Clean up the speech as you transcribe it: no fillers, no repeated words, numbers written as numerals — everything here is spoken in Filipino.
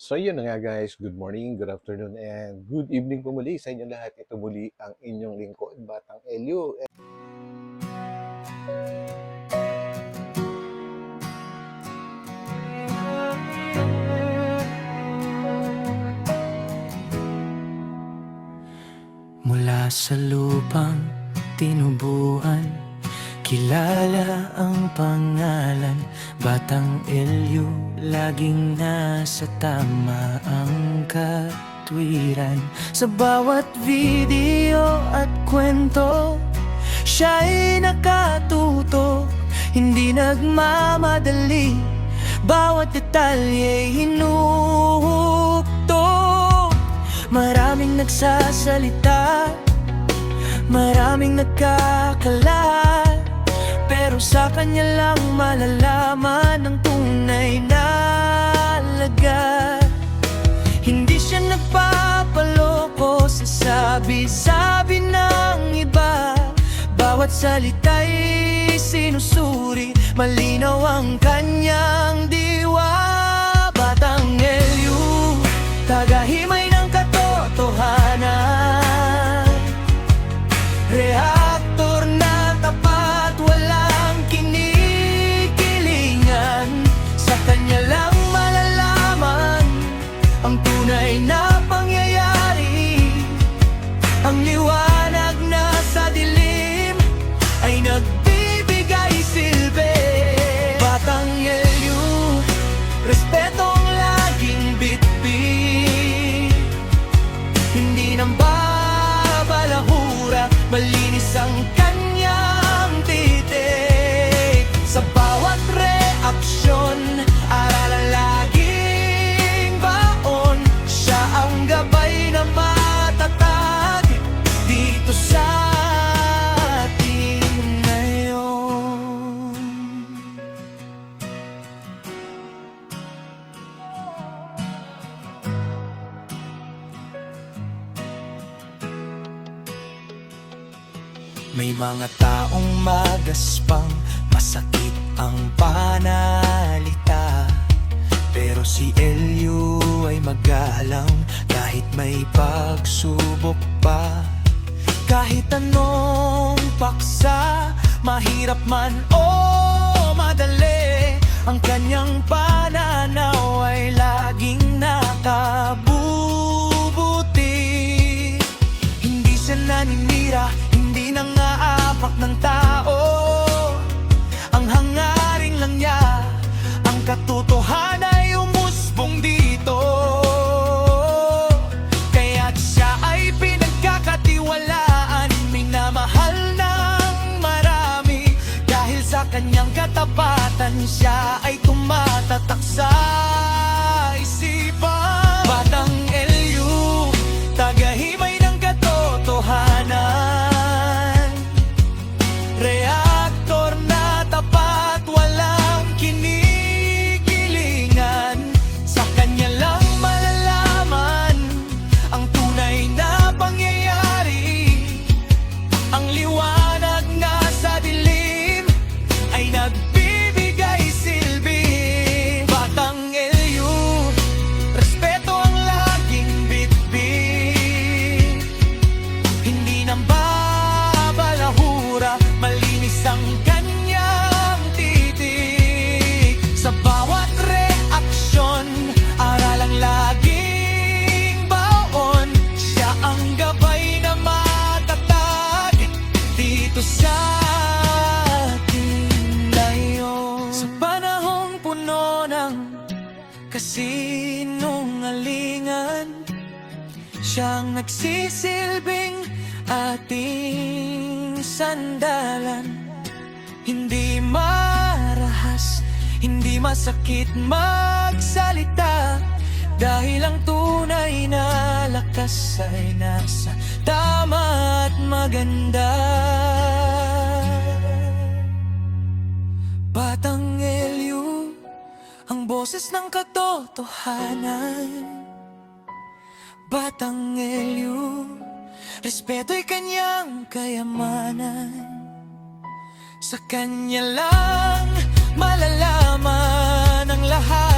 So yun na nga guys, good morning, good afternoon, and good evening po muli sa inyo lahat. Ito muli ang inyong lingkod, Batang Elio. Mula sa lupang tinubuan, kilala ang pangalan. Batang Elio, laging nasa tama ang katwiran. Sa bawat video at kwento, siya'y nakatuto, hindi nagmamadali, bawat detalye hinuhukto. Maraming nagsasalita, maraming nagkakalat, pero sa kanya lang malalaman ang tunay na lagat. Hindi siya nagpapaloko sa sabi-sabi ng iba, bawat salita'y sinusuri, malinaw ang kanyang diwa. Batang Elio, tagahimay ng katotohanan, reaktor na tapat, walang kinikilingan. Sa kanya lang malalaman ang tunay na pangyayari, ang liwanag na sa dilim ay nagbibigay silbi. Batang Elio, respeto ang laging bitbit, hindi nang babalahura, malinis ang kanyang titik. Sa bawat reaksyon, aralan laging baon, siya ang gabay na matatag dito sa atin ngayon. May mga taong magaspang, masakit ang panalita, pero si Elio ay magalang kahit may pagsubok pa. Kahit anong paksa, mahirap man o madali, ang kanyang pananaw ay laging nakabubuti. Hindi siya naninira, hindi nangaapak ng tao, ang hangarin lang niya, ang katotohanan ay umusbong dito. Kaya't siya ay pinagkakatiwalaan, minamahal ng marami, dahil sa kanyang katapatan siya ay tumatatak sa isipan. Batang Elio, tagahimay ng katotohanan, reaktor na tapat, walang kinikilingan. Sa kanya lang malalaman ang tunay na pangyayari, ang liwanag na sa dilim ay nagbibigay silbi. Batang Elio, respeto ang laging bitbit, hindi nang babalahura, malinis ang kanyang titik. Sa bawat reaksyon, aralang laging baon, siya ang gabay na matatag dito sa atin ngayon. Sa panahong puno ng kasinungalingan, siyang nagsisilbing ating sandalan. Hindi marahas, hindi masakit magsalita, dahil ang tunay na lakas ay nasa tama at maganda. Batang Elio, ang boses ng katotohanan. Batang Elio, respeto'y kanyang kayamanan. Sa kanya lang malalaman ang lahat.